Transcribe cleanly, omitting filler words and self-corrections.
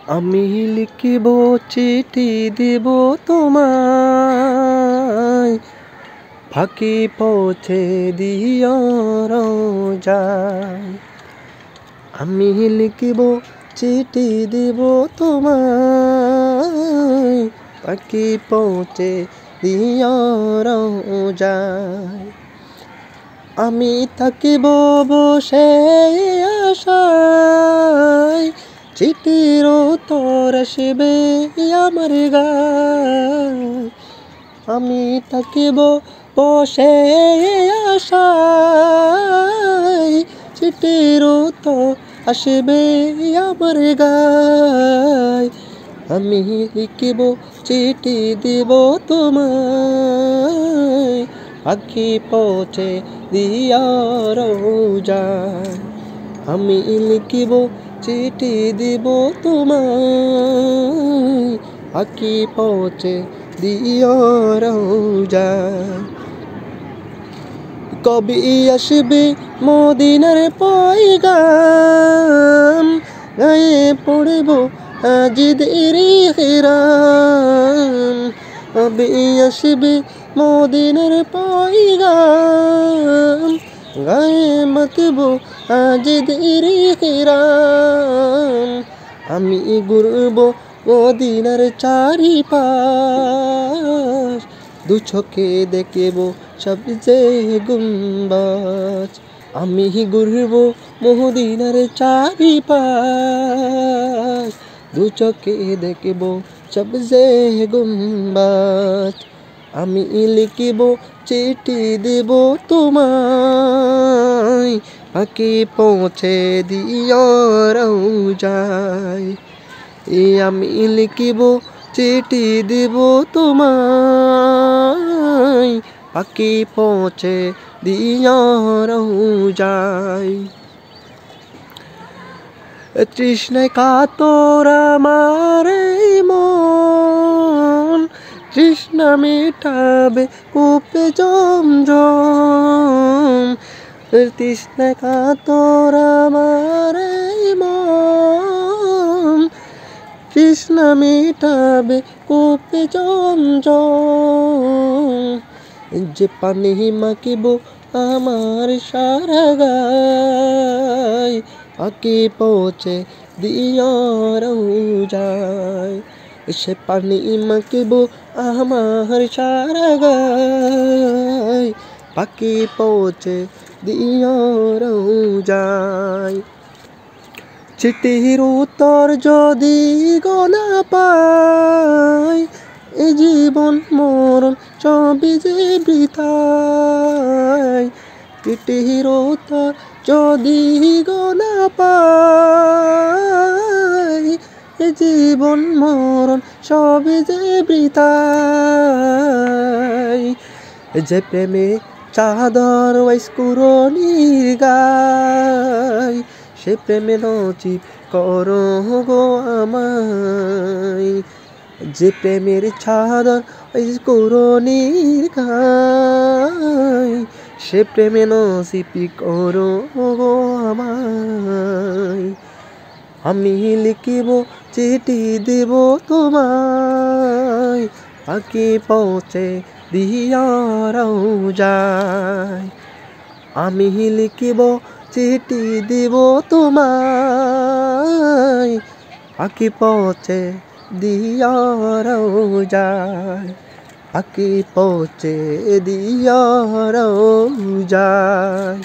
আমি লিখিব চিঠি দিব তোমায়, ফাঁকি পৌঁছে দিও রোজায়। আমি লিখিব চিঠি দিব তোমায়, ফাঁকি পৌঁছে দিও রোজায়। আমি থাকিব বসে আশায়, চিঠির উত্তর আসবে আমার গায়। আমি থাকিব বসে আশায়, চিঠির উত্তর আসবে আমার গায়। আমি লিখিব চিঠি দিব তোমায়, ফাঁকি পৌঁছে দিও রোজায়। আমি লিখিব চিঠি দিব তোমায়, ফাঁকি পৌঁছে দিও রোজায়। কবে আসবে মদিনার পয়গাম, গায়ে পড়ব আজিদের হিরাম। কবে আসবে মদিনার পয়গাম, গায়ে মাতব আজিদের হিরাম। আমি ঘুরব মদিনার চারিপাশ, দু চোখে দেখব সবচেয়ে গুম্বাজ। আমি ঘুরব মদিনার চারিপাশ, দু চোখে দেখব সবচেয়ে গুম্বাজ। আমি লিখিব চিঠি দেব তোমায়, ফাঁকি পৌঁছে দিও রোজায়। আমি লিখিব চিঠি দেব তোমায়, ফাঁকি পৌঁছে দিও রোজায়। তৃষ্ণায় কাতর আমার মন, তৃষ্ণা মিটাবে কূপে জমজম। তৃষ্ণায় কাতর আমার মন, তৃষ্ণা মিটাবে কূপে জমজম। যে পানি মাখিব আমার সারা গায়, ফাঁকি পৌঁছে দিও রোজায়। সে পানি মাখিব আমার সারা গায়, ফাঁকি পৌঁছে দিও রোজায়। চিঠির উত্তর যদি গো না পাই, এ জীবন মরণ সবই যে বৃথায়। চিঠির উত্তর যদি গো না পাই, এ জীবন মরণ সবই যে বৃথায়। যে প্রেমে চাদর ওয়াইস্কুরনির গায়, সে প্রেমে নচিব করো গো আমায়। যে প্রেমের চাদর ওয়াইস্কুরনির গায়, সে প্রেমে নচিব করো গো আমায়। আমি লিখিব চিঠি দেব তোমায়, ফাঁকি পৌঁছে দিও রোজায়। আমি লিখিব চিঠি দিব তোমায়, ফাঁকি পৌঁছে দিও রোজায়। ফাঁকি পৌঁছে দিও রোজায়।